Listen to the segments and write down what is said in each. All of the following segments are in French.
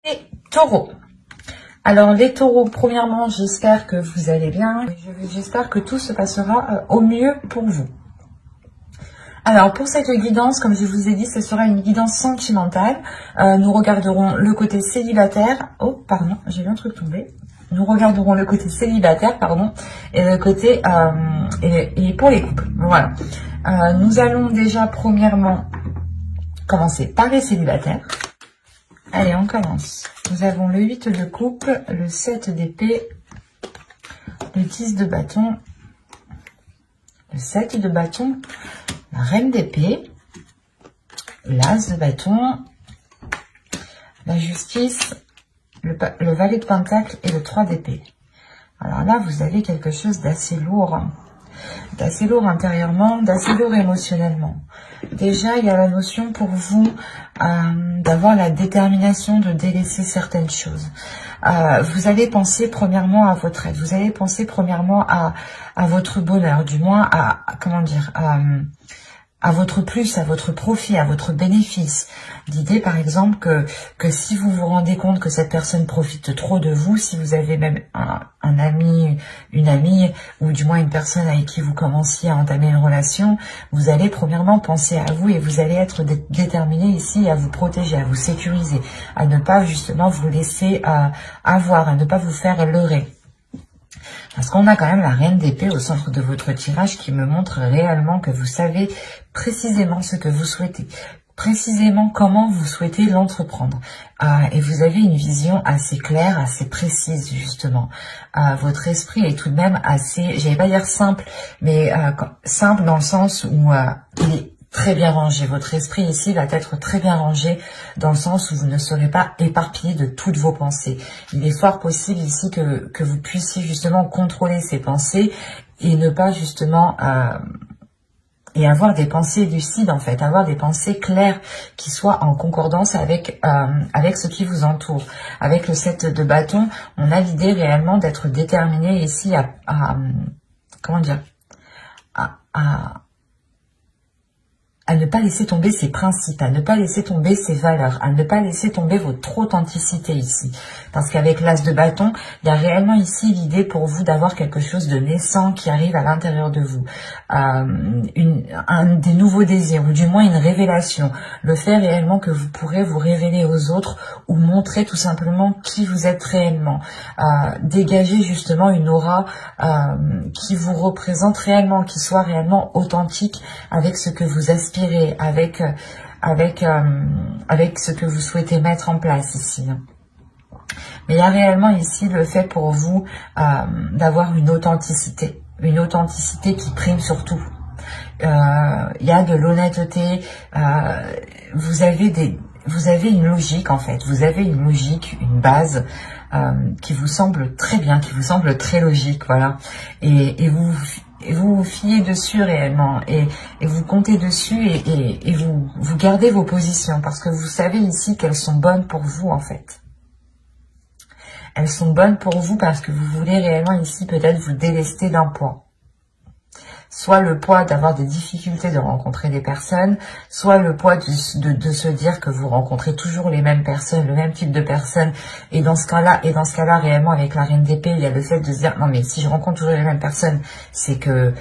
Les taureaux. Alors les taureaux, premièrement, j'espère que vous allez bien. J'espère que tout se passera au mieux pour vous. Alors pour cette guidance, comme je vous ai dit, ce sera une guidance sentimentale. Nous regarderons le côté célibataire. Oh, pardon, j'ai vu un truc tomber. Nous regarderons le côté célibataire, pardon, et le côté et pour les couples. Voilà. Nous allons déjà premièrement commencer par les célibataires. Allez, on commence. Nous avons le 8 de coupe, le 7 d'épée, le 10 de bâton, le 7 de bâton, la reine d'épée, l'as de bâton, la justice, le valet de pentacle et le 3 d'épée. Alors là, vous avez quelque chose d'assez lourd intérieurement, d'assez lourd émotionnellement. Déjà, il y a la notion pour vous d'avoir la détermination de délaisser certaines choses. Vous allez penser premièrement à votre aide, vous allez penser premièrement à votre bonheur, du moins comment dire, à votre plus, à votre profit, à votre bénéfice. L'idée, par exemple, que si vous vous rendez compte que cette personne profite trop de vous, si vous avez même un ami, une amie, ou du moins une personne avec qui vous commenciez à entamer une relation, vous allez premièrement penser à vous et vous allez être déterminé ici à vous protéger, à vous sécuriser, à ne pas justement vous laisser avoir, à ne pas vous faire leurrer. Parce qu'on a quand même la reine d'épée au centre de votre tirage qui me montre réellement que vous savez précisément ce que vous souhaitez, précisément comment vous souhaitez l'entreprendre. Et vous avez une vision assez claire, assez précise justement. Votre esprit est tout de même assez, j'allais pas dire simple, mais simple dans le sens où il est très bien rangé. Votre esprit ici va être très bien rangé dans le sens où vous ne serez pas éparpillé de toutes vos pensées. Il est fort possible ici que vous puissiez justement contrôler ces pensées et ne pas justement et avoir des pensées lucides en fait, avoir des pensées claires qui soient en concordance avec ce qui vous entoure. Avec le 7 de bâton, on a l'idée réellement d'être déterminé ici comment dire, à ne pas laisser tomber ses principes, à ne pas laisser tomber ses valeurs, à ne pas laisser tomber votre authenticité ici. Parce qu'avec l'as de bâton, il y a réellement ici l'idée pour vous d'avoir quelque chose de naissant qui arrive à l'intérieur de vous. Des nouveaux désirs, ou du moins une révélation. Le fait réellement que vous pourrez vous révéler aux autres ou montrer tout simplement qui vous êtes réellement. Dégager justement une aura qui vous représente réellement, qui soit réellement authentique avec ce que vous aspirez, avec ce que vous souhaitez mettre en place ici. Mais il y a réellement ici le fait pour vous d'avoir une authenticité qui prime sur tout. Il y a de l'honnêteté, vous avez une logique en fait, vous avez une logique, une base qui vous semble très bien, qui vous semble très logique, voilà. Et vous vous fiez dessus réellement et vous comptez dessus et vous gardez vos positions parce que vous savez ici qu'elles sont bonnes pour vous en fait. Elles sont bonnes pour vous parce que vous voulez réellement ici peut-être vous délester d'un poids. Soit le poids d'avoir des difficultés de rencontrer des personnes, soit le poids de se dire que vous rencontrez toujours les mêmes personnes, le même type de personnes. Et dans ce cas-là, réellement, avec la reine d'épée, il y a le fait de se dire, non mais si je rencontre toujours les mêmes personnes, c'est que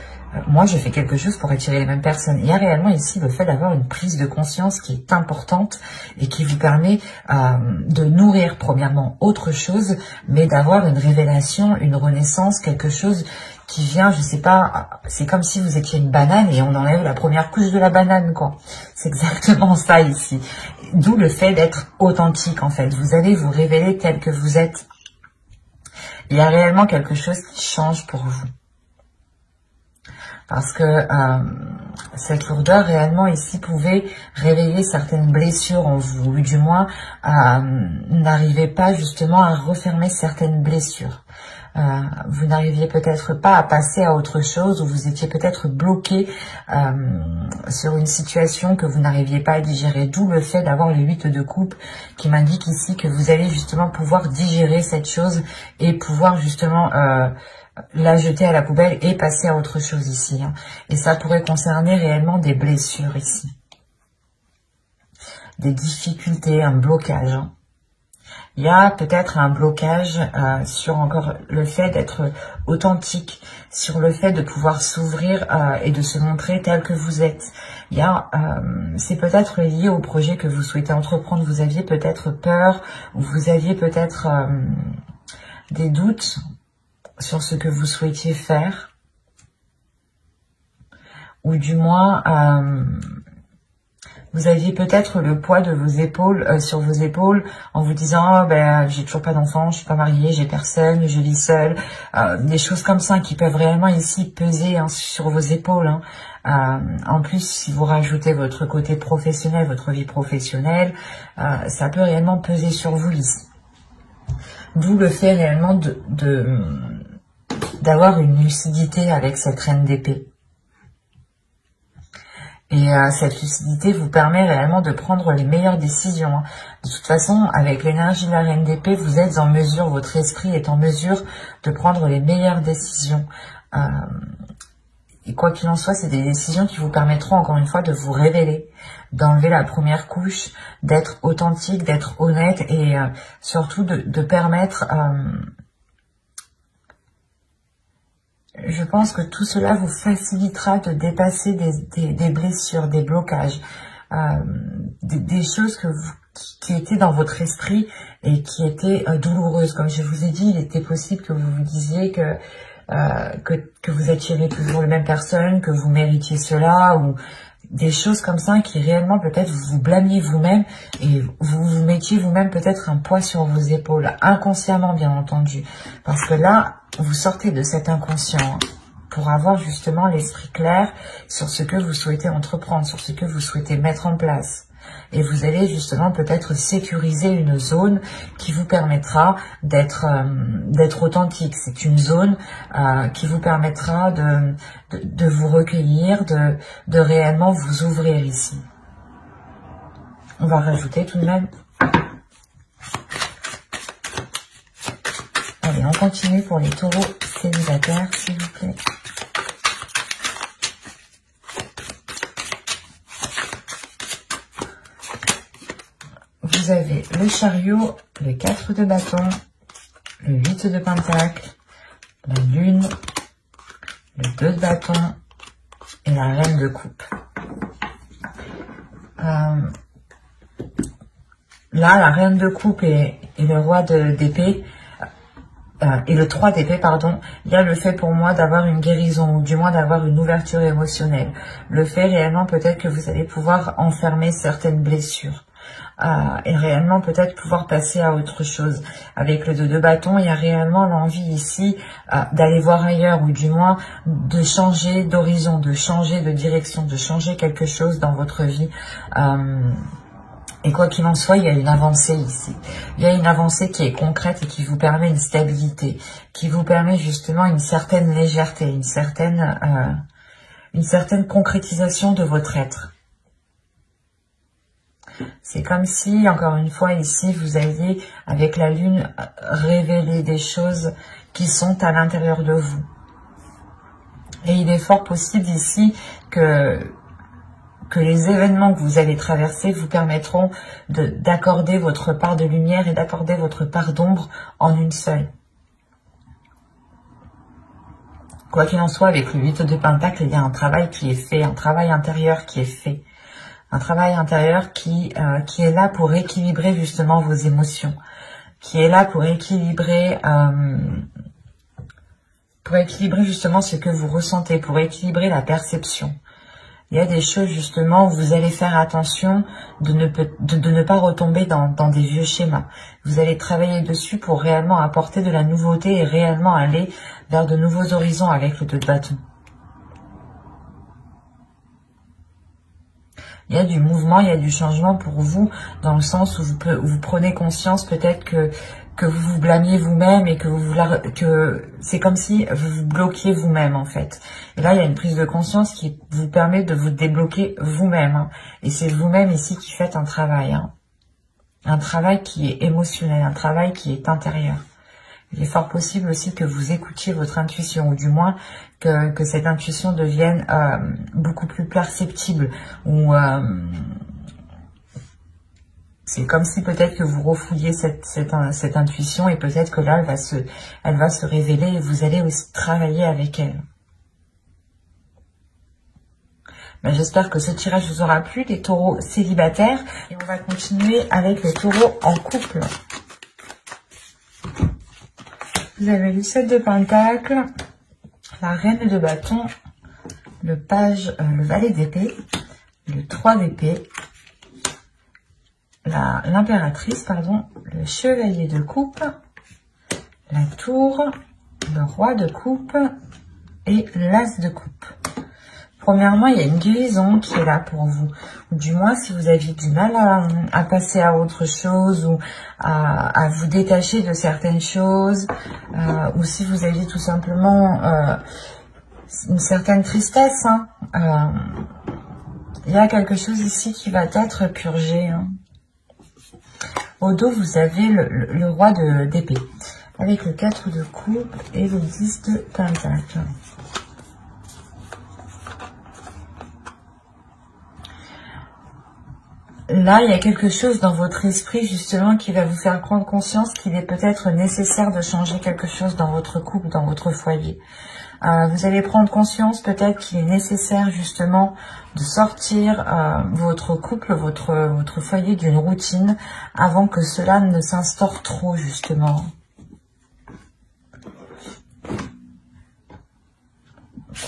moi je fais quelque chose pour attirer les mêmes personnes. Il y a réellement ici le fait d'avoir une prise de conscience qui est importante et qui vous permet de nourrir premièrement autre chose, mais d'avoir une révélation, une renaissance, quelque chose qui vient, je sais pas, c'est comme si vous étiez une banane et on enlève la première couche de la banane, quoi. C'est exactement ça ici. D'où le fait d'être authentique, en fait. Vous allez vous révéler tel que vous êtes. Il y a réellement quelque chose qui change pour vous. Parce que cette lourdeur réellement ici pouvait réveiller certaines blessures en vous, ou du moins n'arrivez pas justement à refermer certaines blessures. Vous n'arriviez peut-être pas à passer à autre chose, ou vous étiez peut-être bloqué sur une situation que vous n'arriviez pas à digérer, d'où le fait d'avoir le 8 de coupe qui m'indique ici que vous allez justement pouvoir digérer cette chose et pouvoir justement la jeter à la poubelle et passer à autre chose ici. Et ça pourrait concerner réellement des blessures ici. Des difficultés, un blocage. Il y a peut-être un blocage sur encore le fait d'être authentique, sur le fait de pouvoir s'ouvrir et de se montrer tel que vous êtes. Il y a, c'est peut-être lié au projet que vous souhaitez entreprendre. Vous aviez peut-être peur, ou vous aviez peut-être des doutes sur ce que vous souhaitiez faire, ou du moins vous aviez peut-être le poids de vos épaules sur vos épaules en vous disant oh, ben j'ai toujours pas d'enfant, je suis pas mariée, j'ai personne, je vis seule, des choses comme ça qui peuvent réellement ici peser sur vos épaules. En plus, si vous rajoutez votre côté professionnel, votre vie professionnelle, ça peut réellement peser sur vous ici. D'où le fait réellement d'avoir une lucidité avec cette reine d'épée. Et cette lucidité vous permet réellement de prendre les meilleures décisions. De toute façon, avec l'énergie de la reine d'épée, vous êtes en mesure, votre esprit est en mesure de prendre les meilleures décisions. Et quoi qu'il en soit, c'est des décisions qui vous permettront encore une fois de vous révéler, d'enlever la première couche, d'être authentique, d'être honnête et surtout de permettre... je pense que tout cela vous facilitera de dépasser des blessures, des blocages, des choses qui étaient dans votre esprit et qui étaient douloureuses. Comme je vous ai dit, il était possible que vous vous disiez que vous attirez toujours les mêmes personnes, que vous méritiez cela, ou des choses comme ça qui réellement peut-être vous blâmiez vous-même et vous vous mettiez vous-même peut-être un poids sur vos épaules, inconsciemment bien entendu. Parce que là, vous sortez de cet inconscient pour avoir justement l'esprit clair sur ce que vous souhaitez entreprendre, sur ce que vous souhaitez mettre en place. Et vous allez justement peut-être sécuriser une zone qui vous permettra d'être authentique. C'est une zone qui vous permettra de vous recueillir, de réellement vous ouvrir ici. On va rajouter tout de même. Allez, on continue pour les taureaux célibataires, s'il vous plaît. Vous avez le chariot, le 4 de bâton, le 8 de pentacle, la lune, le 2 de bâton et la reine de coupe. Là, la reine de coupe et le roi d'épée, et le 3 d'épée, pardon, il y a le fait pour moi d'avoir une guérison, ou du moins d'avoir une ouverture émotionnelle. Le fait réellement peut-être que vous allez pouvoir enfermer certaines blessures. Et réellement peut-être pouvoir passer à autre chose. Avec le 2 de bâton, il y a réellement l'envie ici d'aller voir ailleurs, ou du moins de changer d'horizon, de changer de direction, de changer quelque chose dans votre vie. Et quoi qu'il en soit, il y a une avancée ici. Il y a une avancée qui est concrète et qui vous permet une stabilité, qui vous permet justement une certaine légèreté, une certaine concrétisation de votre être. C'est comme si, encore une fois, ici, vous alliez, avec la lune, révéler des choses qui sont à l'intérieur de vous. Et il est fort possible ici que les événements que vous allez traverser vous permettront d'accorder votre part de lumière et d'accorder votre part d'ombre en une seule. Quoi qu'il en soit, avec le 8 de pentacle, il y a un travail qui est fait, un travail intérieur qui est fait. Un travail intérieur qui est là pour équilibrer justement vos émotions, qui est là pour équilibrer justement ce que vous ressentez, pour équilibrer la perception. Il y a des choses justement où vous allez faire attention de ne pas retomber dans des vieux schémas. Vous allez travailler dessus pour réellement apporter de la nouveauté et réellement aller vers de nouveaux horizons avec le 2 de bâton. Il y a du mouvement, il y a du changement pour vous, dans le sens où vous prenez conscience peut-être que vous vous blâmiez vous-même et que c'est comme si vous vous bloquiez vous-même en fait. Et là, il y a une prise de conscience qui vous permet de vous débloquer vous-même. Et c'est vous-même ici qui faites un travail. Un travail qui est émotionnel, un travail qui est intérieur. Il est fort possible aussi que vous écoutiez votre intuition, ou du moins que cette intuition devienne beaucoup plus perceptible, ou C'est comme si peut-être que vous refouliez cette intuition et peut-être que là, elle va se révéler et vous allez aussi travailler avec elle. Ben, j'espère que ce tirage vous aura plu, les taureaux célibataires. Et on va continuer avec les taureaux en couple. Vous avez le 7 de Pentacle, la Reine de Bâton, le Valet d'épée, le 3 d'épée, l'impératrice, pardon, le Chevalier de coupe, la Tour, le Roi de coupe et l'As de coupe. Premièrement, il y a une guérison qui est là pour vous. Ou du moins, si vous aviez du mal à passer à autre chose ou à vous détacher de certaines choses, ou si vous aviez tout simplement une certaine tristesse, il y a quelque chose ici qui va être purgé. Au dos, vous avez le Roi d'épée, avec le 4 de coupe et le 10 de Pentacle. Là, il y a quelque chose dans votre esprit, justement, qui va vous faire prendre conscience qu'il est peut-être nécessaire de changer quelque chose dans votre couple, dans votre foyer. Vous allez prendre conscience peut-être qu'il est nécessaire, justement, de sortir votre couple, votre foyer d'une routine avant que cela ne s'instaure trop, justement.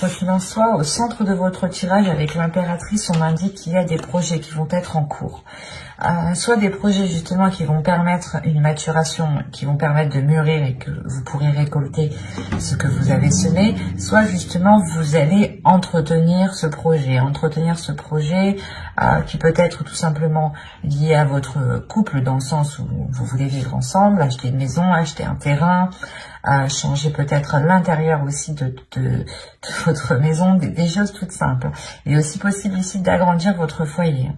Quoi qu'il en soit, au centre de votre tirage avec l'impératrice, on m'indique qu'il y a des projets qui vont être en cours. Soit des projets justement qui vont permettre une maturation, qui vont permettre de mûrir et que vous pourrez récolter ce que vous avez semé, soit justement vous allez entretenir ce projet qui peut être tout simplement lié à votre couple dans le sens où vous voulez vivre ensemble, acheter une maison, acheter un terrain, changer peut-être l'intérieur aussi de votre maison, des choses toutes simples. Il est aussi possible ici d'agrandir votre foyer.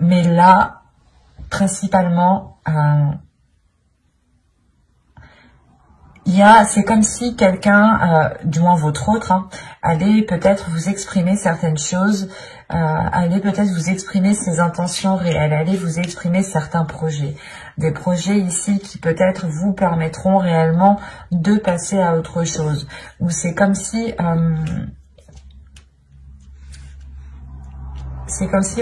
Mais là, principalement, c'est comme si quelqu'un, du moins votre autre, allait peut-être vous exprimer certaines choses, allait peut-être vous exprimer ses intentions réelles, allait vous exprimer certains projets. Des projets ici qui peut-être vous permettront réellement de passer à autre chose. Ou c'est comme si...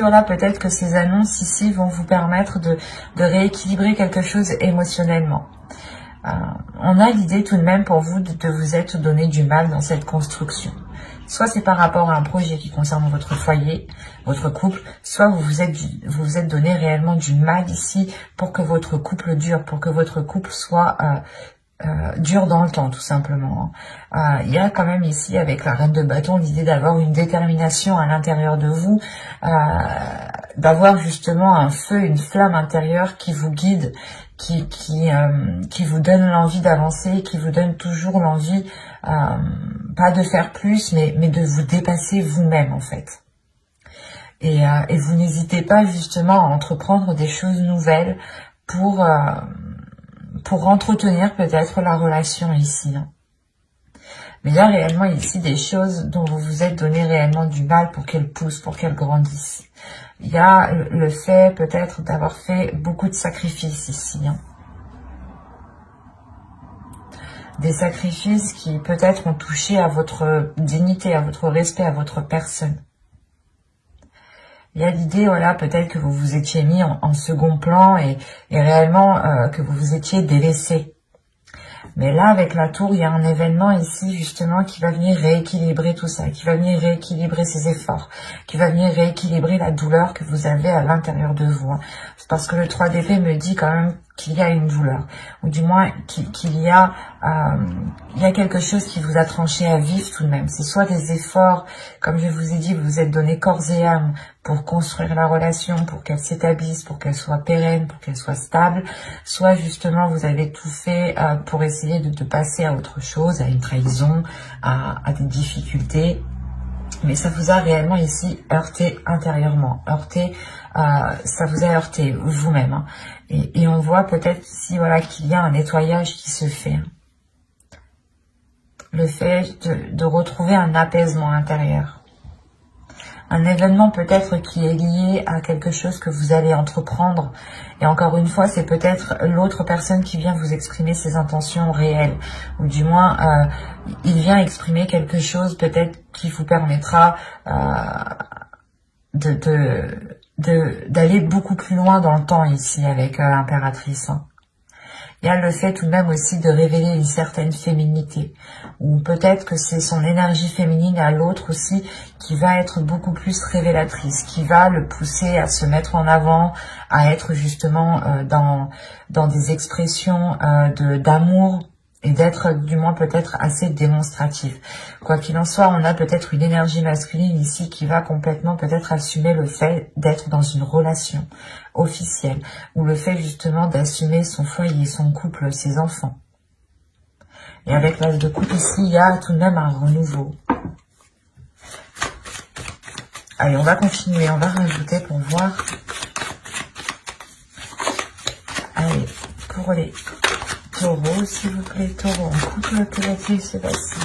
voilà, peut-être que ces annonces ici vont vous permettre de rééquilibrer quelque chose émotionnellement. On a l'idée tout de même pour vous de vous être donné du mal dans cette construction. Soit c'est par rapport à un projet qui concerne votre foyer, votre couple, soit vous vous êtes donné réellement du mal ici pour que votre couple dure, pour que votre couple soit dure dans le temps, tout simplement. Il y a quand même ici, avec la Reine de Bâton, l'idée d'avoir une détermination à l'intérieur de vous, d'avoir justement un feu, une flamme intérieure qui vous guide, qui vous donne l'envie d'avancer, qui vous donne toujours l'envie, pas de faire plus, mais de vous dépasser vous-même, en fait. Et vous n'hésitez pas justement à entreprendre des choses nouvelles pour entretenir peut-être la relation ici. Mais il y a réellement ici des choses dont vous vous êtes donné réellement du mal pour qu'elles poussent, pour qu'elles grandissent. Il y a le fait peut-être d'avoir fait beaucoup de sacrifices ici. Des sacrifices qui peut-être ont touché à votre dignité, à votre respect, à votre personne. Il y a l'idée, voilà, peut-être que vous vous étiez mis en second plan et réellement que vous vous étiez délaissé. Mais là, avec la tour, il y a un événement ici, justement, qui va venir rééquilibrer tout ça, qui va venir rééquilibrer ses efforts, qui va venir rééquilibrer la douleur que vous avez à l'intérieur de vous. C'est parce que le 3 d'épée me dit quand même qu'il y a une douleur, ou du moins qu'il y a quelque chose qui vous a tranché à vif tout de même. C'est soit des efforts, comme je vous ai dit, vous vous êtes donné corps et âme pour construire la relation, pour qu'elle s'établisse, pour qu'elle soit pérenne, pour qu'elle soit stable, soit justement vous avez tout fait pour essayer de passer à autre chose, à une trahison, à des difficultés. Mais ça vous a réellement ici heurté intérieurement, ça vous a heurté vous-même. Et on voit peut-être ici, voilà, qu'il y a un nettoyage qui se fait. Le fait de retrouver un apaisement intérieur. un événement peut-être qui est lié à quelque chose que vous allez entreprendre. Et encore une fois, c'est peut-être l'autre personne qui vient vous exprimer ses intentions réelles. Ou du moins, il vient exprimer quelque chose peut-être qui vous permettra d'aller beaucoup plus loin dans le temps ici avec l'impératrice. Il y a le fait tout de même aussi de révéler une certaine féminité, ou peut-être que c'est son énergie féminine à l'autre aussi qui va être beaucoup plus révélatrice, qui va le pousser à se mettre en avant, à être justement dans des expressions d'amour, et d'être du moins peut-être assez démonstratif. Quoi qu'il en soit, on a peut-être une énergie masculine ici qui va complètement peut-être assumer le fait d'être dans une relation officielle, ou le fait justement d'assumer son foyer, son couple, ses enfants. Et avec l'as de coupe ici, il y a tout de même un renouveau. Allez, on va continuer, on va rajouter pour voir. Allez, pour les taureaux, s'il vous plaît, taureau, en couple, que va-t-il se passer?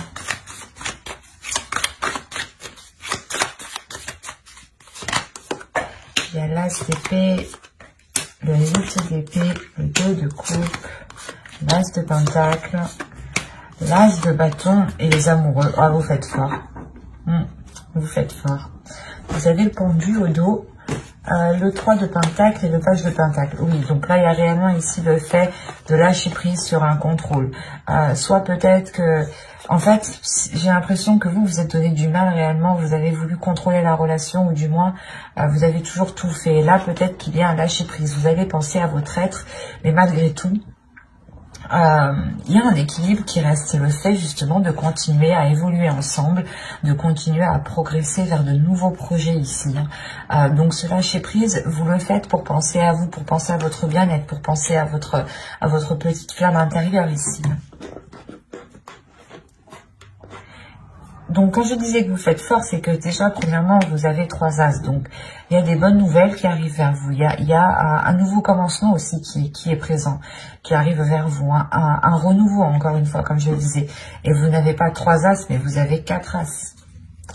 Il y a l'as d'épée, le 8 d'épée, le 2 de coupe, l'as de pentacle, l'as de bâton et les amoureux. Ah, vous faites fort. Vous faites fort. Vous avez le pendu au dos. Le 3 de pentacle et le page de pentacle. Oui, donc là, il y a réellement ici le fait de lâcher prise sur un contrôle. Soit peut-être que... En fait, j'ai l'impression que vous êtes donné du mal réellement. Vous avez voulu contrôler la relation, ou du moins, vous avez toujours tout fait. Et là, peut-être qu'il y a un lâcher prise. Vous allez penser à votre être, mais malgré tout, il y a un équilibre qui reste, c'est le fait justement de continuer à évoluer ensemble, de continuer à progresser vers de nouveaux projets ici. Donc ce lâcher prise, vous le faites pour penser à vous, pour penser à votre bien-être, pour penser à votre petite flamme intérieure ici. Donc, quand je disais que vous faites fort, c'est que déjà, premièrement, vous avez 3 as. Donc, il y a des bonnes nouvelles qui arrivent vers vous. Il y a un nouveau commencement aussi qui est présent, qui arrive vers vous. Un renouveau, encore une fois, comme je le disais. Et vous n'avez pas 3 as, mais vous avez 4 as.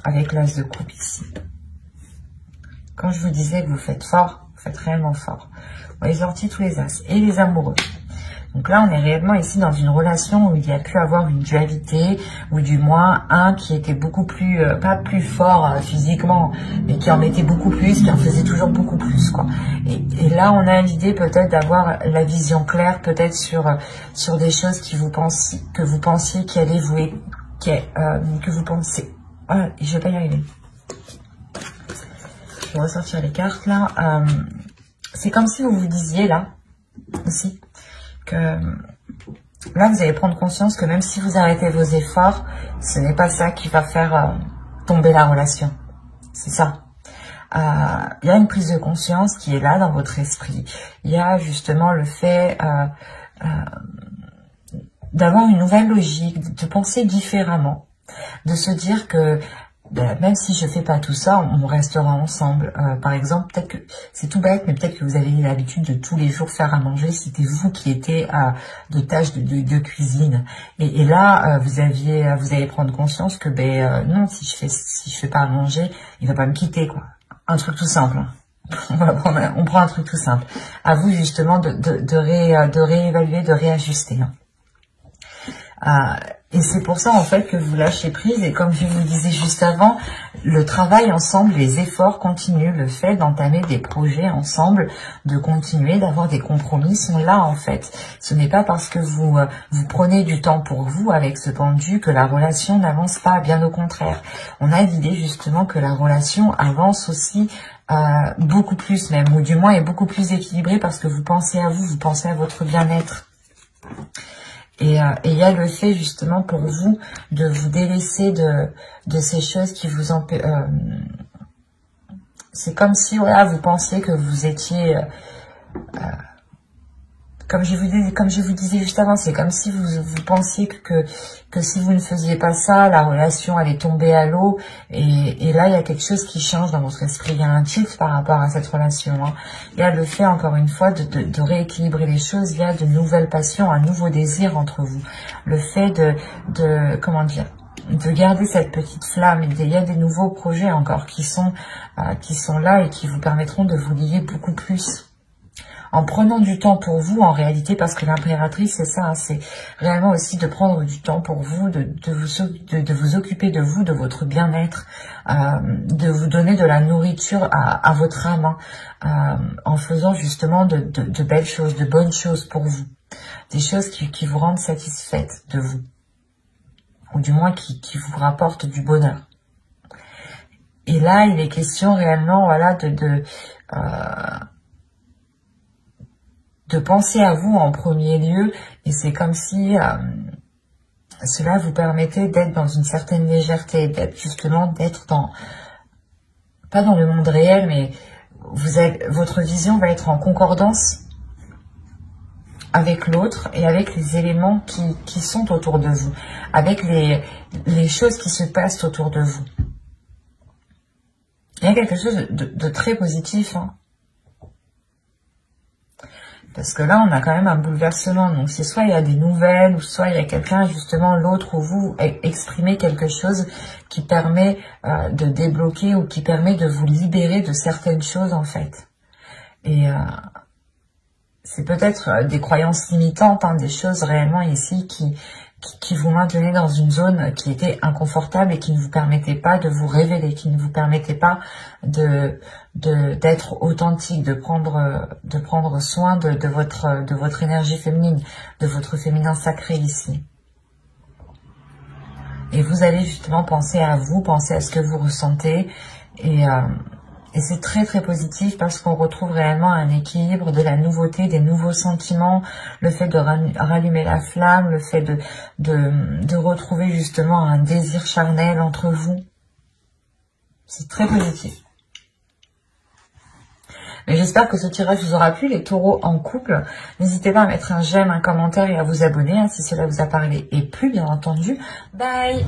Avec l'as de coupe ici. Quand je vous disais que vous faites fort, vous faites réellement fort. Vous avez sorti tous les as. Et les amoureux. Donc là, on est réellement ici dans une relation où il y a pu avoir une dualité, ou du moins un qui était beaucoup plus, pas plus fort physiquement, mais qui en mettait beaucoup plus, qui en faisait toujours beaucoup plus, quoi. Et là, on a l'idée peut-être d'avoir la vision claire, peut-être sur des choses que vous pensiez qui allaient vous, que vous pensez. Ah, je vais pas y arriver. Je vais ressortir les cartes là. C'est comme si vous vous disiez là aussi que là, vous allez prendre conscience que même si vous arrêtez vos efforts, ce n'est pas ça qui va faire tomber la relation. C'est ça. Il y a une prise de conscience qui est là dans votre esprit. Il y a justement le fait d'avoir une nouvelle logique, de penser différemment, de se dire que même si je fais pas tout ça, on restera ensemble. Par exemple, peut-être que c'est tout bête, mais peut-être que vous avez l'habitude de tous les jours faire à manger. C'était vous qui étiez de tâches de cuisine. Et là, vous allez prendre conscience que non, si je fais pas à manger, il va pas me quitter, quoi. Un truc tout simple. On prend un truc tout simple. À vous justement de réévaluer, de réajuster. Et c'est pour ça en fait que vous lâchez prise, et comme je vous disais juste avant, le travail ensemble, les efforts continuent, le fait d'entamer des projets ensemble, de continuer, d'avoir des compromis sont là en fait. Ce n'est pas parce que vous prenez du temps pour vous avec ce pendu que la relation n'avance pas, bien au contraire. On a l'idée justement que la relation avance aussi beaucoup plus même, ou du moins est beaucoup plus équilibrée parce que vous pensez à vous pensez à votre bien-être. Et il y a le fait justement pour vous de vous délaisser de ces choses qui vous empêchent. C'est comme si voilà, vous pensiez que vous étiez... comme je vous disais juste avant, c'est comme si vous pensiez que si vous ne faisiez pas ça, la relation allait tomber à l'eau. Et là, il y a quelque chose qui change dans votre esprit. Il y a un tilt par rapport à cette relation. Il y a le fait, encore une fois, de rééquilibrer les choses. Il y a de nouvelles passions, un nouveau désir entre vous. Le fait comment dire, de garder cette petite flamme. Il y a des nouveaux projets encore qui sont là et qui vous permettront de vous lier beaucoup plus. En prenant du temps pour vous, en réalité, parce que l'impératrice, c'est ça, hein, c'est réellement aussi de prendre du temps pour vous, de vous occuper de vous, de votre bien-être, de vous donner de la nourriture à votre âme, hein, en faisant justement de belles choses, de bonnes choses pour vous, des choses qui vous rendent satisfaite de vous, ou du moins qui vous rapportent du bonheur. Et là, il est question réellement, voilà, de penser à vous en premier lieu, et c'est comme si cela vous permettait d'être dans une certaine légèreté, d'être justement, pas dans le monde réel, mais votre vision va être en concordance avec l'autre et avec les éléments qui sont autour de vous, avec les choses qui se passent autour de vous. Il y a quelque chose de très positif, hein. Parce que là, on a quand même un bouleversement. Donc, c'est soit il y a des nouvelles, ou soit il y a quelqu'un, justement, l'autre ou vous, exprimer quelque chose qui permet de débloquer ou qui permet de vous libérer de certaines choses, en fait. Et c'est peut-être des croyances limitantes, hein, des choses réellement ici qui vous maintenaient dans une zone qui était inconfortable et qui ne vous permettait pas de vous révéler, qui ne vous permettait pas d'être authentique, de prendre soin de votre énergie féminine, de votre féminin sacré ici. Et vous allez justement penser à vous, penser à ce que vous ressentez, et c'est très très positif parce qu'on retrouve réellement un équilibre, de la nouveauté, des nouveaux sentiments, le fait de rallumer la flamme, le fait de retrouver justement un désir charnel entre vous. C'est très positif. Mais j'espère que ce tirage vous aura plu, les taureaux en couple. N'hésitez pas à mettre un j'aime, un commentaire et à vous abonner, hein, si cela vous a parlé et plu, bien entendu. Bye!